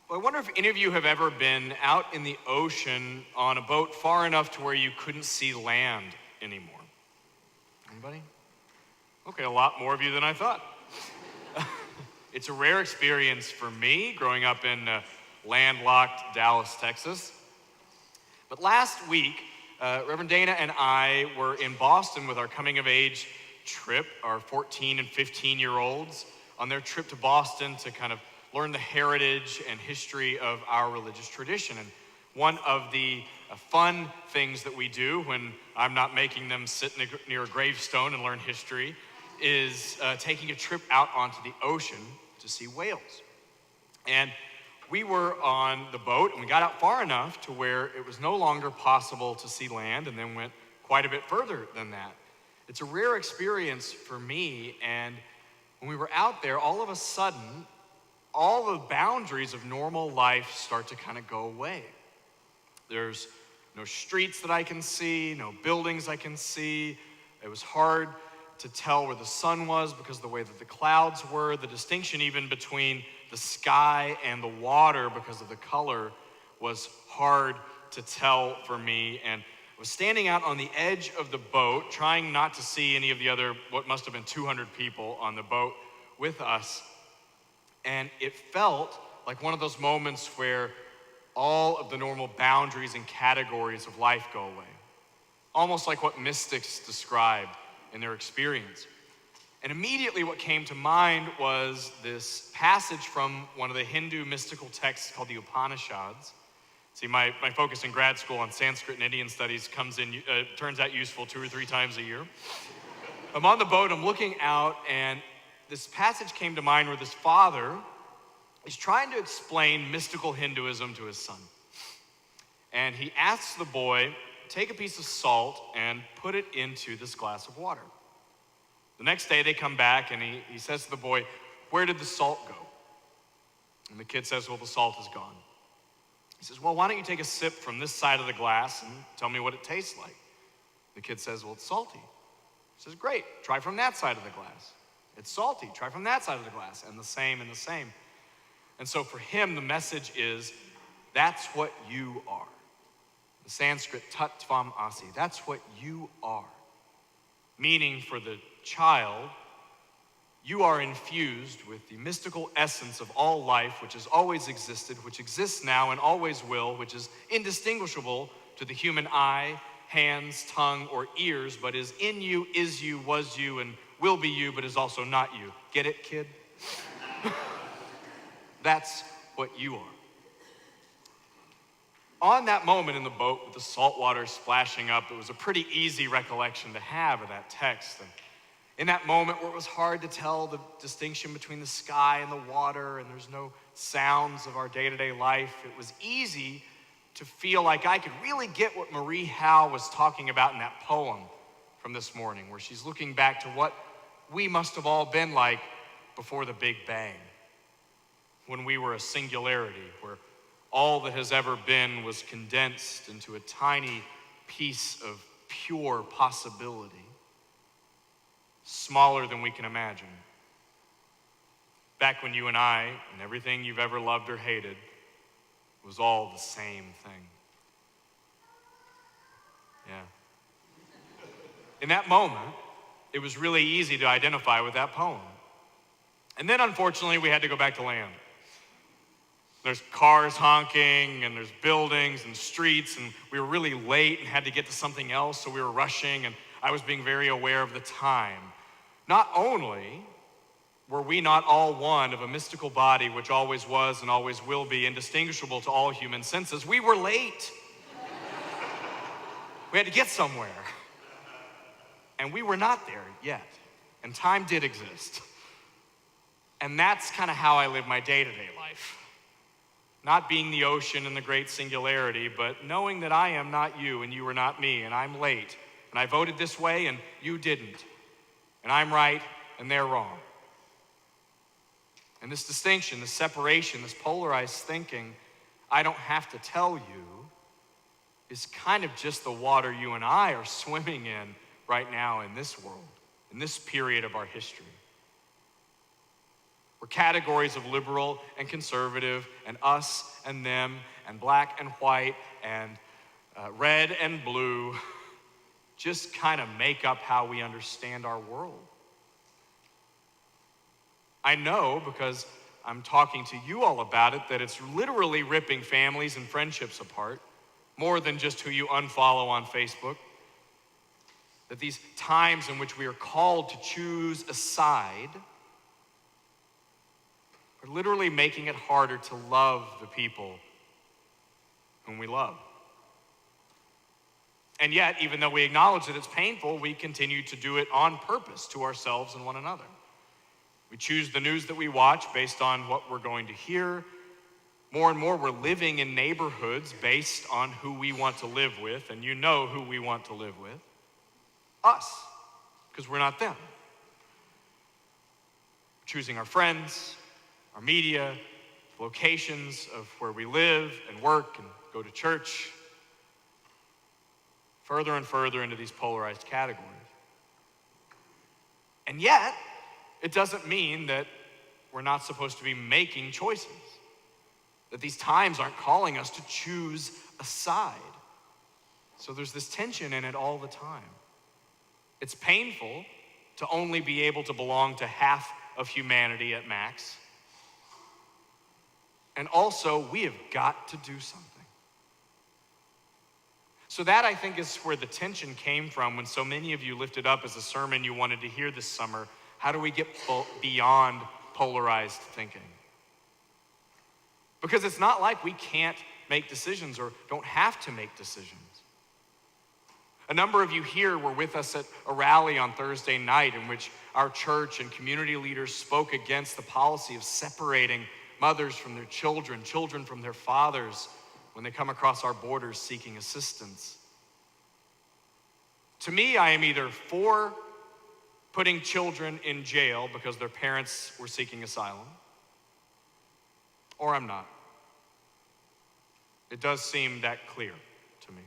Well, I wonder if any of you have ever been out in the ocean on a boat far enough to where you couldn't see land anymore. Anybody? Okay, a lot more of you than I thought. It's a rare experience for me growing up in landlocked Dallas, Texas. But last week, Reverend Dana and I were in Boston with our coming of age trip, our 14 and 15-year-olds, on their trip to Boston to kind of learn the heritage and history of our religious tradition. And one of the fun things that we do when I'm not making them sit near a gravestone and learn history is taking a trip out onto the ocean to see whales. And we were on the boat and we got out far enough to where it was no longer possible to see land, and then went quite a bit further than that. It's a rare experience for me, and when we were out there, all of a sudden, all the boundaries of normal life start to kind of go away. There's no streets that I can see, no buildings I can see. It was hard to tell where the sun was because of the way that the clouds were. The distinction even between the sky and the water because of the color was hard to tell for me. And I was standing out on the edge of the boat, trying not to see any of the other, what must have been 200 people on the boat with us. And it felt like one of those moments where all of the normal boundaries and categories of life go away. Almost like what mystics described in their experience. And immediately what came to mind was this passage from one of the Hindu mystical texts called the Upanishads. See, my focus in grad school on Sanskrit and Indian studies turns out useful 2 or 3 times a year. I'm on the boat, I'm looking out, and this passage came to mind where this father is trying to explain mystical Hinduism to his son. And he asks the boy, take a piece of salt and put it into this glass of water. The next day they come back and he says to the boy, where did the salt go? And the kid says, well, the salt is gone. He says, well, why don't you take a sip from this side of the glass and tell me what it tastes like? The kid says, well, it's salty. He says, great, try from that side of the glass. It's salty, try from that side of the glass, and the same and the same. And so for him, the message is, that's what you are. The Sanskrit tat tvam asi, that's what you are. Meaning for the child, you are infused with the mystical essence of all life, which has always existed, which exists now and always will, which is indistinguishable to the human eye, hands, tongue, or ears, but is in you, is you, was you, and will be you, but is also not you. Get it, kid? That's what you are. On that moment in the boat with the salt water splashing up, it was a pretty easy recollection to have of that text. And in that moment where it was hard to tell the distinction between the sky and the water, and there's no sounds of our day-to-day life, it was easy to feel like I could really get what Marie Howe was talking about in that poem from this morning, where she's looking back to what we must have all been like before the Big Bang, when we were a singularity, where all that has ever been was condensed into a tiny piece of pure possibility, smaller than we can imagine. Back when you and I, and everything you've ever loved or hated, was all the same thing. Yeah. In that moment, it was really easy to identify with that poem. And then, unfortunately, we had to go back to land. There's cars honking, and there's buildings and streets, and we were really late and had to get to something else, so we were rushing, and I was being very aware of the time. Not only were we not all one of a mystical body which always was and always will be indistinguishable to all human senses, we were late. We had to get somewhere. And we were not there yet. And time did exist. And that's kind of how I live my day-to-day life. Not being the ocean and the great singularity, but knowing that I am not you and you are not me, and I'm late, and I voted this way and you didn't. And I'm right and they're wrong. And this distinction, this separation, this polarized thinking, I don't have to tell you, is kind of just the water you and I are swimming in right now in this world, in this period of our history. where categories of liberal and conservative and us and them and black and white and red and blue just kind of make up how we understand our world. I know, because I'm talking to you all about it, that it's literally ripping families and friendships apart, more than just who you unfollow on Facebook. That these times in which we are called to choose a side are literally making it harder to love the people whom we love. And yet, even though we acknowledge that it's painful, we continue to do it on purpose to ourselves and one another. We choose the news that we watch based on what we're going to hear. More and more, we're living in neighborhoods based on who we want to live with, and you know who we want to live with. Us, because we're not them. Choosing our friends, our media, locations of where we live and work and go to church, further and further into these polarized categories. And yet, it doesn't mean that we're not supposed to be making choices, that these times aren't calling us to choose a side. So there's this tension in it all the time. It's painful to only be able to belong to half of humanity at max. And also, we have got to do something. So that, I think, is where the tension came from when so many of you lifted up as a sermon you wanted to hear this summer. How do we get beyond polarized thinking? Because it's not like we can't make decisions or don't have to make decisions. A number of you here were with us at a rally on Thursday night in which our church and community leaders spoke against the policy of separating mothers from their children, children from their fathers when they come across our borders seeking assistance. To me, I am either for putting children in jail because their parents were seeking asylum, or I'm not. It does seem that clear to me.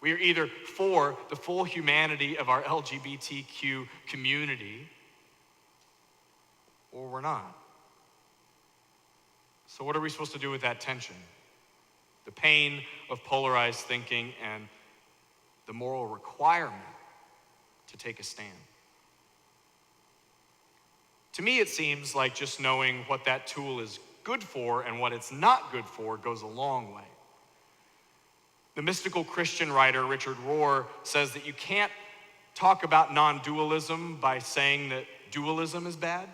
We are either for the full humanity of our LGBTQ community, or we're not. So what are we supposed to do with that tension? The pain of polarized thinking and the moral requirement to take a stand. To me, it seems like just knowing what that tool is good for and what it's not good for goes a long way. The mystical Christian writer Richard Rohr says that you can't talk about non-dualism by saying that dualism is bad.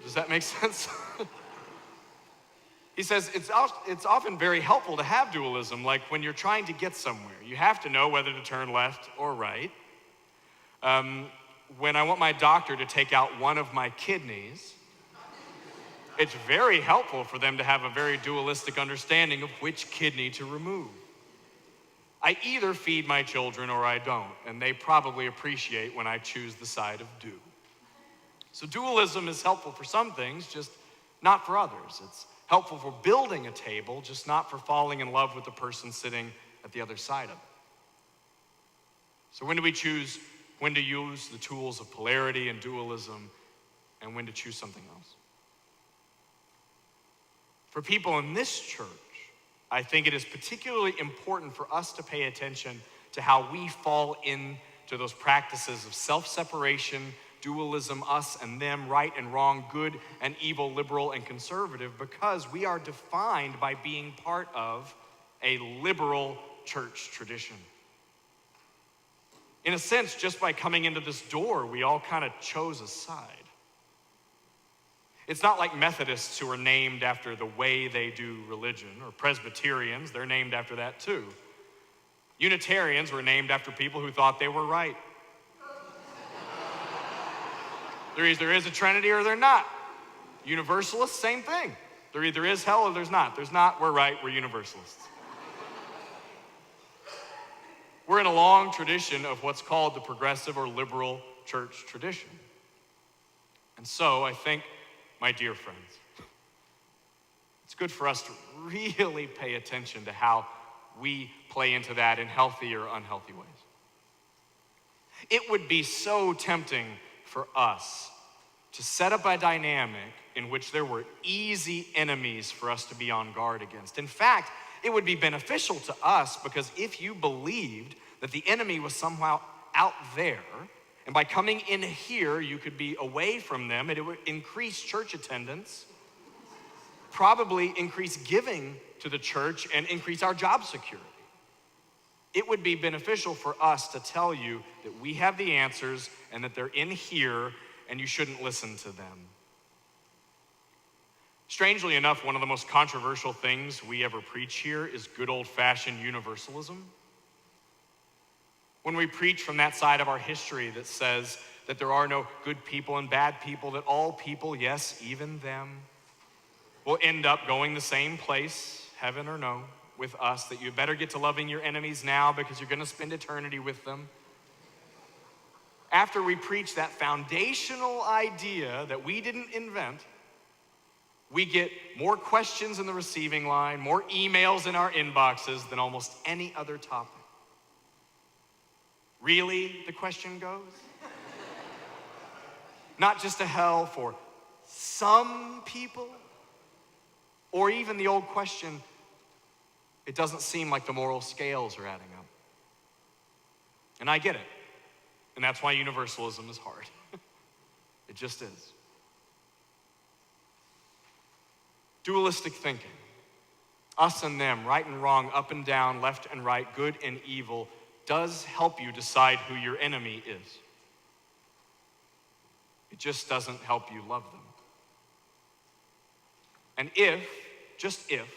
Does that make sense? He says it's often very helpful to have dualism, like when you're trying to get somewhere. You have to know whether to turn left or right. When I want my doctor to take out one of my kidneys, it's very helpful for them to have a very dualistic understanding of which kidney to remove. I either feed my children or I don't, and they probably appreciate when I choose the side of do. So dualism is helpful for some things, just not for others. It's helpful for building a table, just not for falling in love with the person sitting at the other side of it. So when do we choose when to use the tools of polarity and dualism, and when to choose something else? For people in this church, I think it is particularly important for us to pay attention to how we fall into those practices of self-separation, dualism, us and them, right and wrong, good and evil, liberal and conservative, because we are defined by being part of a liberal church tradition. In a sense, just by coming into this door, we all kind of chose a side. It's not like Methodists who are named after the way they do religion, or Presbyterians, they're named after that too. Unitarians were named after people who thought they were right. There either is a Trinity or they're not. Universalists, same thing. There either is hell or there's not. There's not, we're right, we're Universalists. We're in a long tradition of what's called the progressive or liberal church tradition. And so I think, my dear friends, it's good for us to really pay attention to how we play into that in healthy or unhealthy ways. It would be so tempting for us to set up a dynamic in which there were easy enemies for us to be on guard against. In fact, it would be beneficial to us because if you believed that the enemy was somehow out there, and by coming in here, you could be away from them, and it would increase church attendance, probably increase giving to the church, and increase our job security. It would be beneficial for us to tell you that we have the answers and that they're in here and you shouldn't listen to them. Strangely enough, one of the most controversial things we ever preach here is good old-fashioned universalism. When we preach from that side of our history that says that there are no good people and bad people, that all people, yes, even them, will end up going the same place, heaven or no, with us, that you better get to loving your enemies now because you're going to spend eternity with them. After we preach that foundational idea that we didn't invent, we get more questions in the receiving line, more emails in our inboxes than almost any other topic. Really, the question goes? Not just a hell for some people, or even the old question, it doesn't seem like the moral scales are adding up. And I get it. And that's why universalism is hard. It just is. Dualistic thinking, us and them, right and wrong, up and down, left and right, good and evil, does help you decide who your enemy is. It just doesn't help you love them. And if, just if,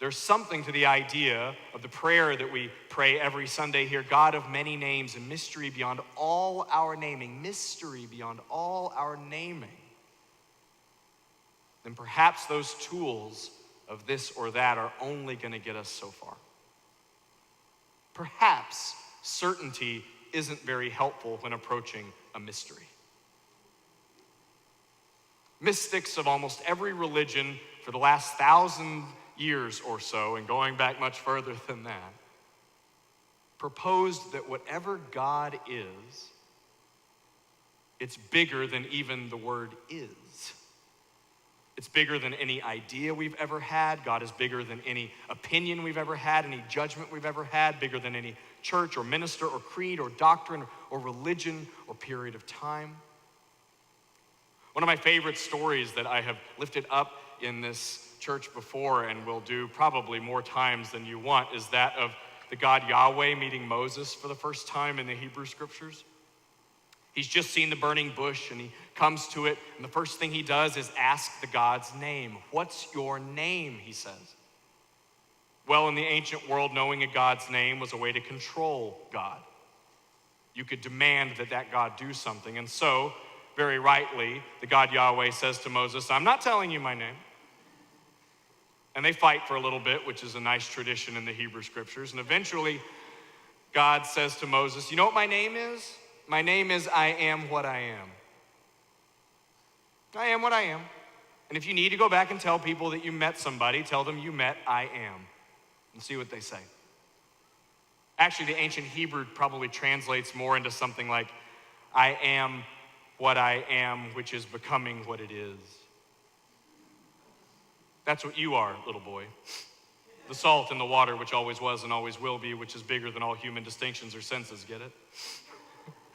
there's something to the idea of the prayer that we pray every Sunday here, God of many names and mystery beyond all our naming, mystery beyond all our naming, then perhaps those tools of this or that are only going to get us so far. Perhaps certainty isn't very helpful when approaching a mystery. Mystics of almost every religion for the last 1,000 years or so, and going back much further than that, proposed that whatever God is, it's bigger than even the word is. It's bigger than any idea we've ever had. God is bigger than any opinion we've ever had, any judgment we've ever had, bigger than any church or minister or creed or doctrine or religion or period of time. One of my favorite stories that I have lifted up in this church before and will do probably more times than you want is that of the God Yahweh meeting Moses for the first time in the Hebrew scriptures. He's just seen the burning bush and he comes to it, and the first thing he does is ask the God's name. What's your name, he says. Well, in the ancient world, knowing a God's name was a way to control God. You could demand that that God do something. And so, very rightly, the God Yahweh says to Moses, I'm not telling you my name. And they fight for a little bit, which is a nice tradition in the Hebrew scriptures. And eventually, God says to Moses, you know what my name is? My name is I am what I am. I am what I am. And if you need to go back and tell people that you met somebody, tell them you met I am. And see what they say. Actually, the ancient Hebrew probably translates more into something like, I am what I am, which is becoming what it is. That's what you are, little boy. The salt in the water, which always was and always will be, which is bigger than all human distinctions or senses, get it?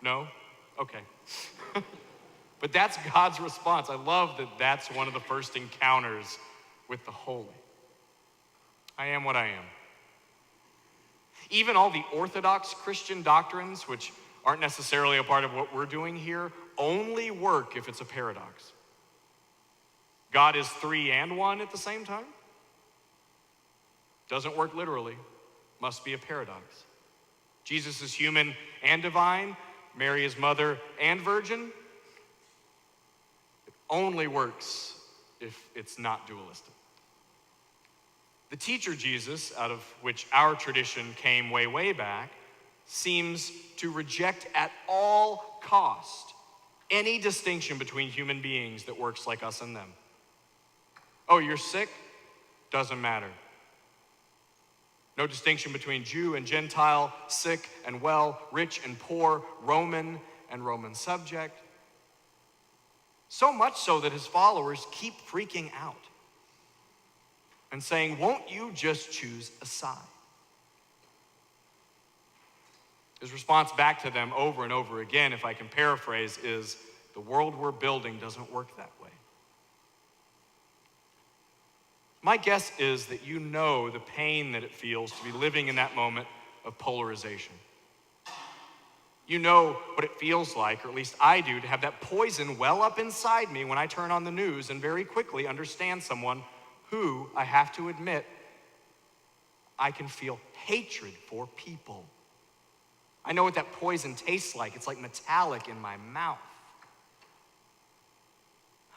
No? Okay. But that's God's response. I love that that's one of the first encounters with the holy. I am what I am. Even all the orthodox Christian doctrines, which aren't necessarily a part of what we're doing here, only work if it's a paradox. God is three and one at the same time. Doesn't work literally. Must be a paradox. Jesus is human and divine. Mary is mother and virgin. It only works if it's not dualistic. The teacher Jesus, out of which our tradition came way, way back, seems to reject at all cost any distinction between human beings that works like us and them. Oh, you're sick? Doesn't matter. No distinction between Jew and Gentile, sick and well, rich and poor, Roman and Roman subject. So much so that his followers keep freaking out and saying, "Won't you just choose a side?" His response back to them over and over again, if I can paraphrase, is, "The world we're building doesn't work that way." My guess is that you know the pain that it feels to be living in that moment of polarization. You know what it feels like, or at least I do, to have that poison well up inside me when I turn on the news and very quickly understand someone who, I have to admit, I can feel hatred for people. I know what that poison tastes like. It's like metallic in my mouth.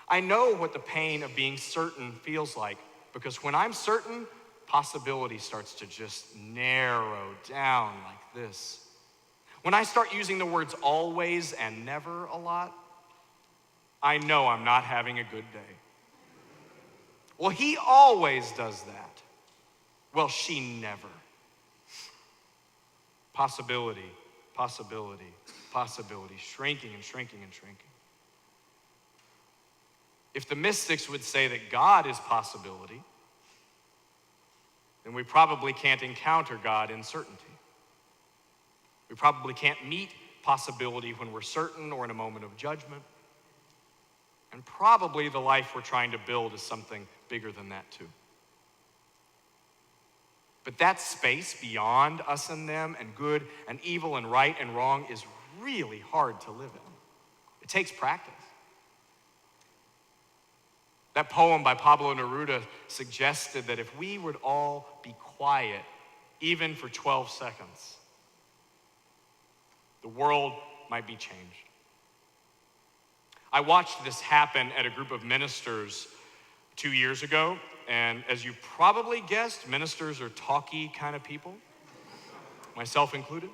I know what the pain of being certain feels like, because when I'm certain, possibility starts to just narrow down like this. When I start using the words always and never a lot, I know I'm not having a good day. Well, he always does that. Well, she never. Possibility, possibility, possibility, shrinking and shrinking and shrinking. If the mystics would say that God is possibility, then we probably can't encounter God in certainty. We probably can't meet possibility when we're certain or in a moment of judgment. And probably the life we're trying to build is something bigger than that too. But that space beyond us and them, and good and evil and right and wrong, is really hard to live in. It takes practice. That poem by Pablo Neruda suggested that if we would all be quiet, even for 12 seconds, the world might be changed. I watched this happen at a group of ministers 2 years ago, and as you probably guessed, ministers are talky kind of people, myself included.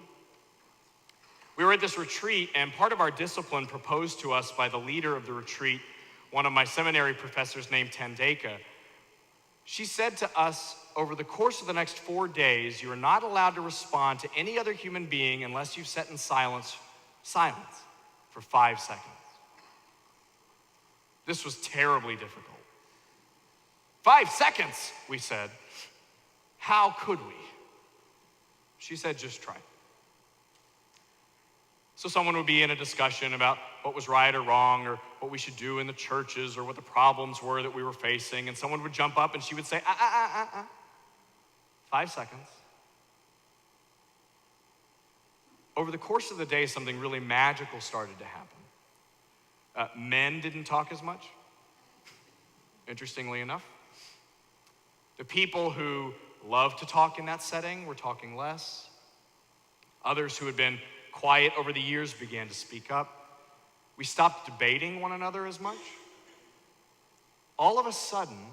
We were at this retreat, and part of our discipline proposed to us by the leader of the retreat, one of my seminary professors named Tandeka. She said to us, over the course of the next 4 days, you are not allowed to respond to any other human being unless you've sat in silence for 5 seconds. This was terribly difficult. 5 seconds, we said. How could we? She said, just try. So someone would be in a discussion about what was right or wrong, or what we should do in the churches, or what the problems were that we were facing, and someone would jump up and she would say, 5 seconds. Over the course of the day, something really magical started to happen. Men didn't talk as much, interestingly enough. The people who loved to talk in that setting were talking less. Others who had been quiet over the years began to speak up. We stopped debating one another as much. All of a sudden,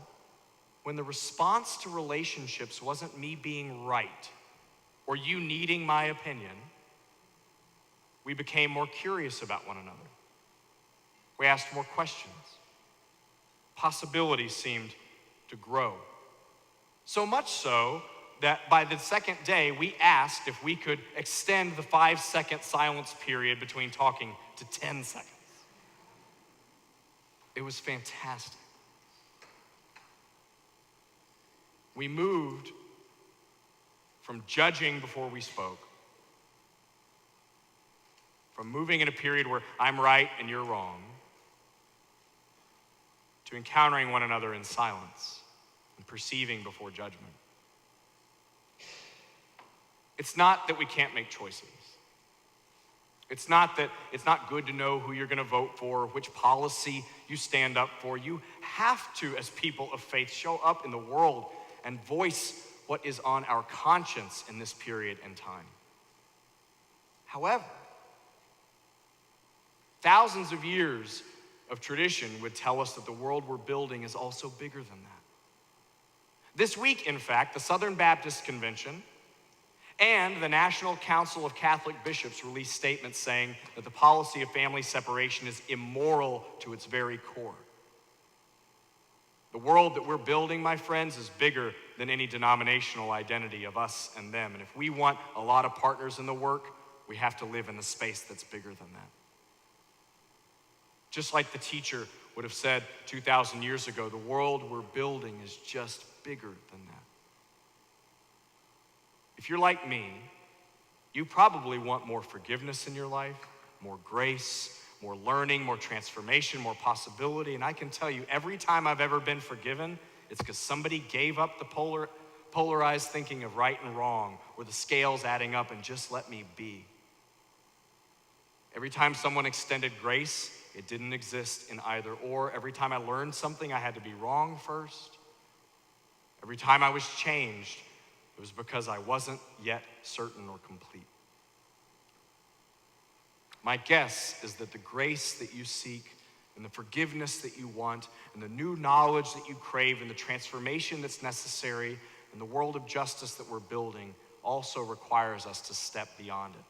when the response to relationships wasn't me being right or you needing my opinion, we became more curious about one another. We asked more questions. Possibilities seemed to grow. So much so that by the second day, we asked if we could extend the 5-second silence period between talking to 10 seconds. It was fantastic. We moved from judging before we spoke, from moving in a period where I'm right and you're wrong, to encountering one another in silence and perceiving before judgment. It's not that we can't make choices. It's not that it's not good to know who you're going to vote for, or which policy you stand up for. You have to, as people of faith, show up in the world and voice what is on our conscience in this period and time. However, thousands of years of tradition would tell us that the world we're building is also bigger than that. This week, in fact, the Southern Baptist Convention and the National Council of Catholic Bishops released statements saying that the policy of family separation is immoral to its very core. The world that we're building, my friends, is bigger than any denominational identity of us and them. And if we want a lot of partners in the work, we have to live in a space that's bigger than that. Just like the teacher would have said 2,000 years ago, the world we're building is just bigger than that. If you're like me, you probably want more forgiveness in your life, more grace, more learning, more transformation, more possibility. And I can tell you, every time I've ever been forgiven, it's because somebody gave up the polarized thinking of right and wrong, or the scales adding up, and just let me be. Every time someone extended grace, it didn't exist in either or. Every time I learned something, I had to be wrong first. Every time I was changed, it was because I wasn't yet certain or complete. My guess is that the grace that you seek, and the forgiveness that you want, and the new knowledge that you crave, and the transformation that's necessary in the world of justice that we're building also requires us to step beyond it.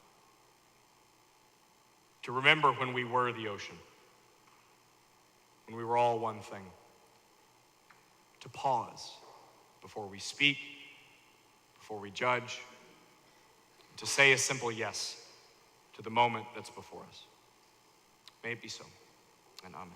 To remember when we were the ocean, when we were all one thing. To pause before we speak, before we judge, to say a simple yes to the moment that's before us. May it be so, and amen.